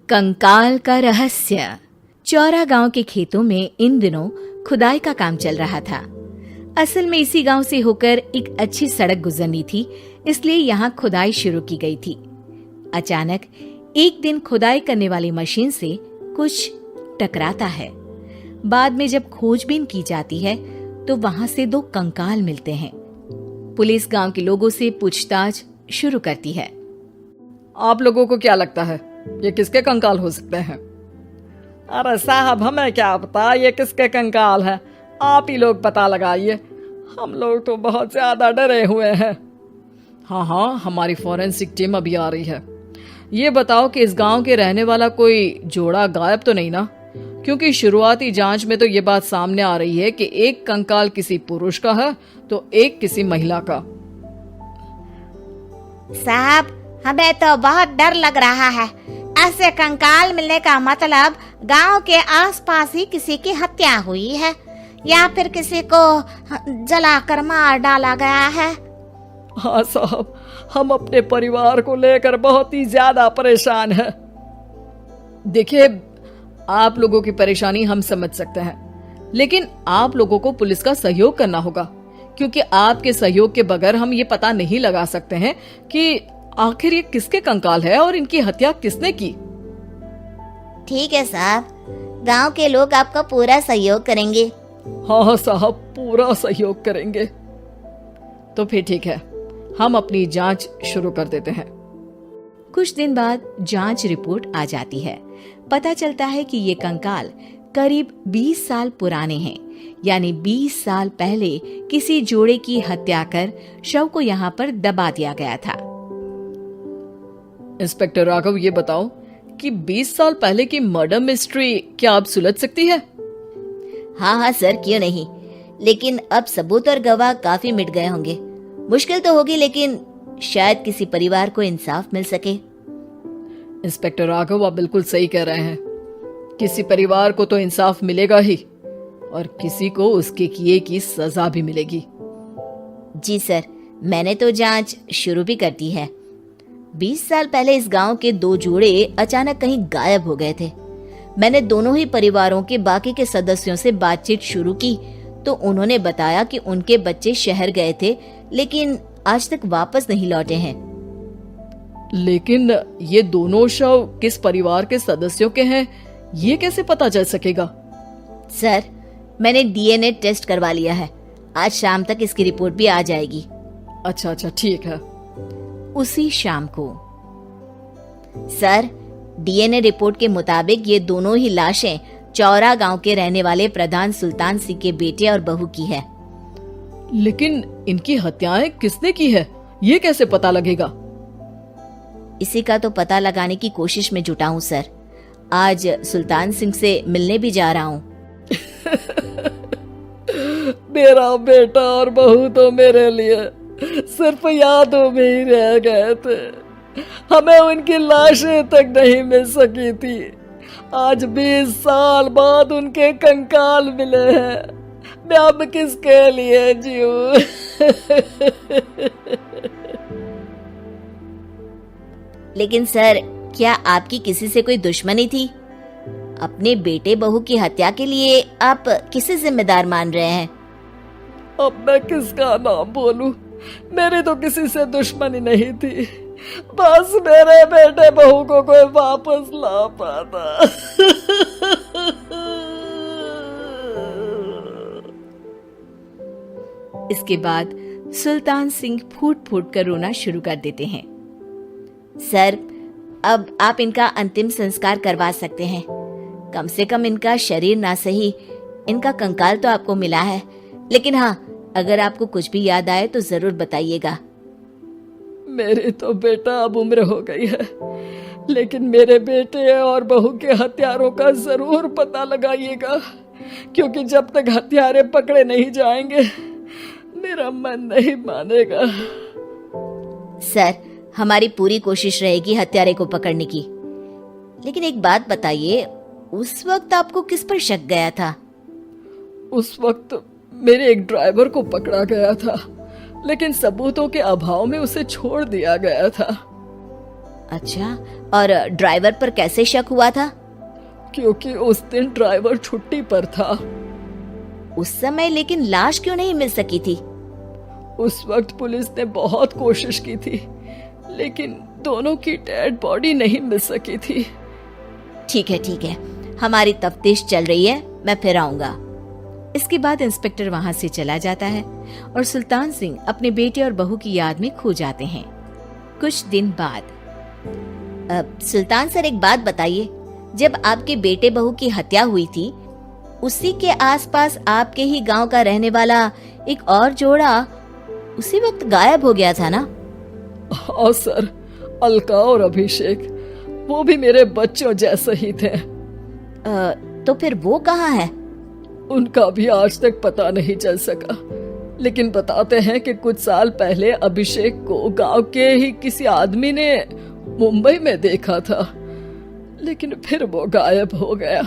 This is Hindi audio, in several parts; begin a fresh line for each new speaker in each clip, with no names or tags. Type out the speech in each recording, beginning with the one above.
कंकाल का रहस्य। चौरा गांव के खेतों में इन दिनों खुदाई का काम चल रहा था। असल में इसी गांव से होकर एक अच्छी सड़क गुजरनी थी, इसलिए यहाँ खुदाई शुरू की गई थी। अचानक एक दिन खुदाई करने वाली मशीन से कुछ टकराता है। बाद में जब खोजबीन की जाती है तो वहां से 2 कंकाल मिलते हैं। पुलिस गांव के लोगों से पूछताछ शुरू करती है।
आप लोगों को क्या लगता है ये किसके कंकाल हो सकते हैं? अरे साहब, हमें क्या पता ये किसके कंकाल है, आप ही लोग पता लगाइए, हम लोग तो बहुत ज्यादा डरे हुए हैं। हाँ, हमारी फॉरेंसिक टीम अभी आ रही है। ये बताओ कि इस गांव के रहने वाला कोई जोड़ा गायब तो नहीं ना? क्योंकि शुरुआती जांच में तो ये बात सामने आ रही है कि एक कंकाल किसी पुरुष का है तो एक किसी महिला का।
साहब, हमें तो बहुत डर लग रहा है। ऐसे कंकाल मिलने का मतलब गांव के आसपास ही किसी की हत्या हुई है या फिर किसी को जलाकर मार डाला गया है।
हाँ साहब, हम अपने परिवार को लेकर बहुत ही ज्यादा परेशान हैं। देखिए, आप लोगों की परेशानी हम समझ सकते हैं, लेकिन आप लोगों को पुलिस का सहयोग करना होगा, क्योंकि आपके सहयोग के बगैर हम ये पता नहीं लगा सकते हैं कि आखिर ये किसके कंकाल है और इनकी हत्या किसने की।
ठीक है साहब, गांव के लोग आपका पूरा सहयोग करेंगे।
हाँ साहब, पूरा सहयोग करेंगे। तो फिर ठीक है, हम अपनी जांच शुरू कर देते हैं।
कुछ दिन बाद जांच रिपोर्ट आ जाती है। पता चलता है कि ये कंकाल करीब 20 साल पुराने हैं, यानी 20 साल पहले किसी जोड़े की हत्या कर शव को यहाँ पर दबा दिया गया था।
इंस्पेक्टर राघव, ये बताओ कि 20 साल पहले की मर्डर मिस्ट्री क्या अब सुलझ सकती है?
हाँ सर, क्यों नहीं, लेकिन अब सबूत और गवाह काफी मिट गए होंगे। मुश्किल तो होगी, लेकिन शायद किसी परिवार को इंसाफ मिल सके।
इंस्पेक्टर राघव, आप बिल्कुल सही कह रहे हैं। किसी परिवार को तो इंसाफ मिलेगा ही और किसी को उसके किए की सजा भी मिलेगी।
जी सर, मैंने तो जांच शुरू भी कर दी है। 20 साल पहले इस गांव के 2 जोड़े अचानक कहीं गायब हो गए थे। मैंने दोनों ही परिवारों के बाकी के सदस्यों से बातचीत शुरू की तो उन्होंने बताया कि उनके बच्चे शहर गए थे, लेकिन आज तक वापस नहीं लौटे हैं।
लेकिन ये दोनों शव किस परिवार के सदस्यों के हैं, ये कैसे पता चल सकेगा?
सर, मैंने डीएनए टेस्ट करवा लिया है। आज शाम तक इसकी रिपोर्ट भी आ जाएगी।
अच्छा, ठीक है।
उसी शाम को
सर, डीएनए रिपोर्ट के मुताबिक ये दोनों ही लाशें चौरा गांव के रहने वाले प्रधान सुल्तान सिंह के बेटे और बहू की है।
लेकिन इनकी हत्याएं किसने की है, ये कैसे पता लगेगा?
इसी का तो पता लगाने की कोशिश में जुटा हूँ सर। आज सुल्तान सिंह से मिलने भी जा रहा हूँ।
मेरा बेटा और बहू तो मेरे लिए सिर्फ यादों में ही रह गए थे, हमें उनकी लाशें तक नहीं मिल सकी थी। आज 20 साल बाद उनके कंकाल मिले हैं। मैं अब किसके लिए जीऊं?
लेकिन सर, क्या आपकी किसी से कोई दुश्मनी थी? अपने बेटे बहू की हत्या के लिए आप किसे जिम्मेदार मान रहे हैं?
अब मैं किसका नाम बोलूं? मेरी तो किसी से दुश्मनी नहीं थी, बस मेरे बेटे बहू को कोई वापस ला पाता।
इसके बाद सुल्तान सिंह फूट फूट कर रोना शुरू कर देते हैं।
सर, अब आप इनका अंतिम संस्कार करवा सकते हैं। कम से कम इनका शरीर ना सही, इनका कंकाल तो आपको मिला है। लेकिन हाँ, अगर आपको कुछ भी याद आए तो जरूर बताइएगा।
मेरी तो बेटा अब उम्र हो गई है, लेकिन मेरे बेटे और बहू के हत्यारों का जरूर पता लगाइएगा, क्योंकि जब तक हत्यारे पकड़े नहीं जाएंगे मेरा मन नहीं मानेगा।
सर, हमारी पूरी कोशिश रहेगी हत्यारे को पकड़ने की। लेकिन एक बात बताइए, उस वक्त आपको किस पर शक गया था?
उस वक्त मेरे एक ड्राइवर को पकड़ा गया था, लेकिन सबूतों के अभाव में उसे छोड़ दिया गया था।
अच्छा, और ड्राइवर पर कैसे शक हुआ था?
क्योंकि उस दिन ड्राइवर छुट्टी पर था।
उस समय लेकिन लाश क्यों नहीं मिल सकी थी?
उस वक्त पुलिस ने बहुत कोशिश की थी, लेकिन दोनों की डेड बॉडी नहीं मिल सकी थी।
ठीक है, हमारी तफ्तीश चल रही है, मैं फिर आऊंगा।
इसके बाद इंस्पेक्टर वहां से चला जाता है और सुल्तान सिंह अपने बेटे और बहू की याद में खो जाते हैं। कुछ दिन बाद
सुल्तान सर, एक बात बताइए, जब आपके बेटे बहू की हत्या हुई थी, उसी के आसपास आपके ही गांव का रहने वाला एक और जोड़ा उसी वक्त गायब हो गया था ना?
हाँ सर, अलका और अभिषेक, वो भी मेरे बच्चों जैसे ही थे।
तो फिर वो कहाँ है?
उनका भी आज तक पता नहीं चल सका, लेकिन बताते हैं कि कुछ साल पहले अभिषेक को गांव के ही किसी आदमी ने मुंबई में देखा था, लेकिन फिर वो गायब हो गया।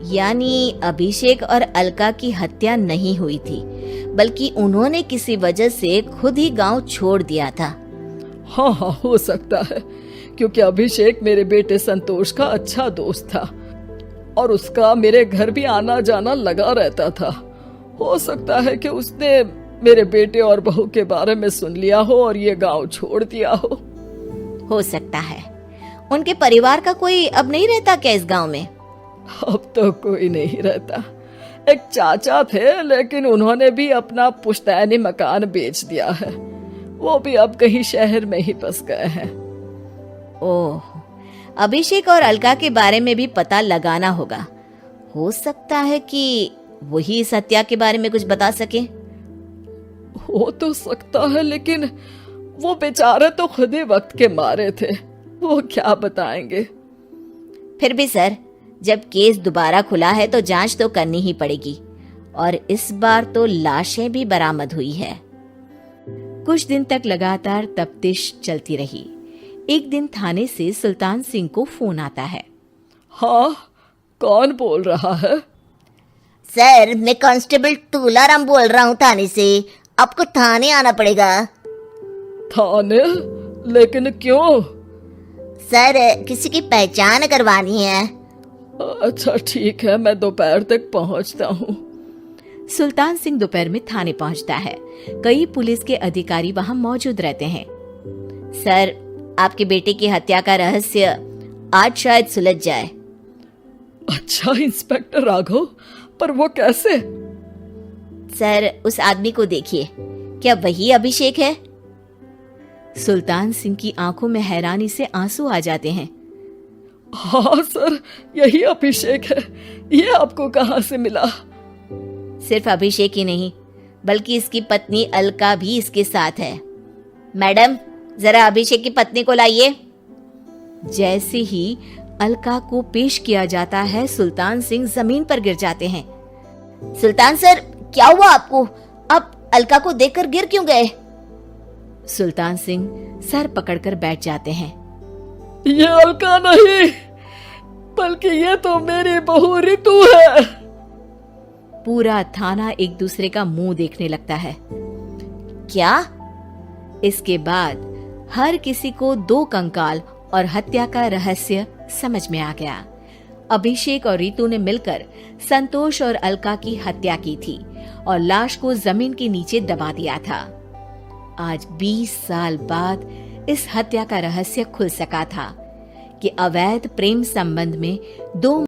यानी अभिषेक और अलका की हत्या नहीं हुई थी, बल्कि उन्होंने किसी वजह से खुद ही गांव छोड़ दिया था।
हाँ, हो सकता है, क्योंकि अभिषेक मेरे बेटे संतोष का अच्छा दोस्त था और उसका मेरे घर भी आना जाना लगा रहता था। हो सकता है कि उसने मेरे बेटे और बहू के बारे में सुन लिया हो और ये गांव छोड़ दिया हो
सकता है। उनके परिवार का कोई अब नहीं रहता क्या इस गांव में?
अब तो कोई नहीं रहता। एक चाचा थे, लेकिन उन्होंने भी अपना पुश्तैनी मकान बेच दिया है। वो भी अब कहीं शहर में ही बस गए हैं।
ओह, अभिषेक और अलका के बारे में भी पता लगाना होगा। हो सकता है कि वही इस हत्या के बारे में कुछ बता सके।
हो तो सकता है, लेकिन वो बेचारे तो खुद ही वक्त के मारे थे, वो क्या बताएंगे।
फिर भी सर, जब केस दोबारा खुला है तो जांच तो करनी ही पड़ेगी, और इस बार तो लाशें भी बरामद हुई है।
कुछ दिन तक लगातार तफ्तीश चलती रही। एक दिन थाने से सुल्तान सिंह को फोन आता है।
हाँ, कौन बोल रहा है?
सर, मैं कांस्टेबल तुलाराम बोल रहा हूँ थाने से। आपको थाने आना पड़ेगा।
थाने? लेकिन क्यों?
सर, किसी की पहचान करवानी है।
अच्छा ठीक है, मैं दोपहर तक पहुंचता हूँ।
सुल्तान सिंह दोपहर में थाने पहुंचता है। कई पुलिस के अधिकारी वहां मौजूद रहते हैं।
सर, आपके बेटे की हत्या का रहस्य आज शायद सुलझ जाए।
अच्छा इंस्पेक्टर राघव, पर वो कैसे?
सर, उस आदमी को देखिए, क्या वही अभिषेक है?
सुल्तान सिंह की आंखों में हैरानी से आंसू आ जाते हैं।
हाँ सर, यही अभिषेक है। ये आपको कहाँ से मिला?
सिर्फ अभिषेक ही नहीं, बल्कि इसकी पत्नी अलका भी इसके साथ है। मैडम, जरा अभिषेक की पत्नी को लाइए।
जैसे ही अलका को पेश किया जाता है, सुल्तान सिंह जमीन पर गिर जाते हैं।
सुल्तान सर, क्या हुआ आपको? आप अलका को देखकर गिर क्यों गए?
सुल्तान सिंह सर पकड़कर बैठ जाते हैं।
ये अलका नहीं, बल्कि ये तो मेरी बहू रितु है।
पूरा थाना एक दूसरे का मुंह देखने लगता है।
क्या?
इसके बाद हर किसी को दो कंकाल और हत्या का रहस्य समझ में आ गया। अभिषेक और रितु ने मिलकर संतोष और अलका की हत्या की थी और लाश को जमीन के नीचे दबा दिया था। आज 20 साल बाद इस हत्या का रहस्य खुल सका था कि अवैध प्रेम संबंध में दो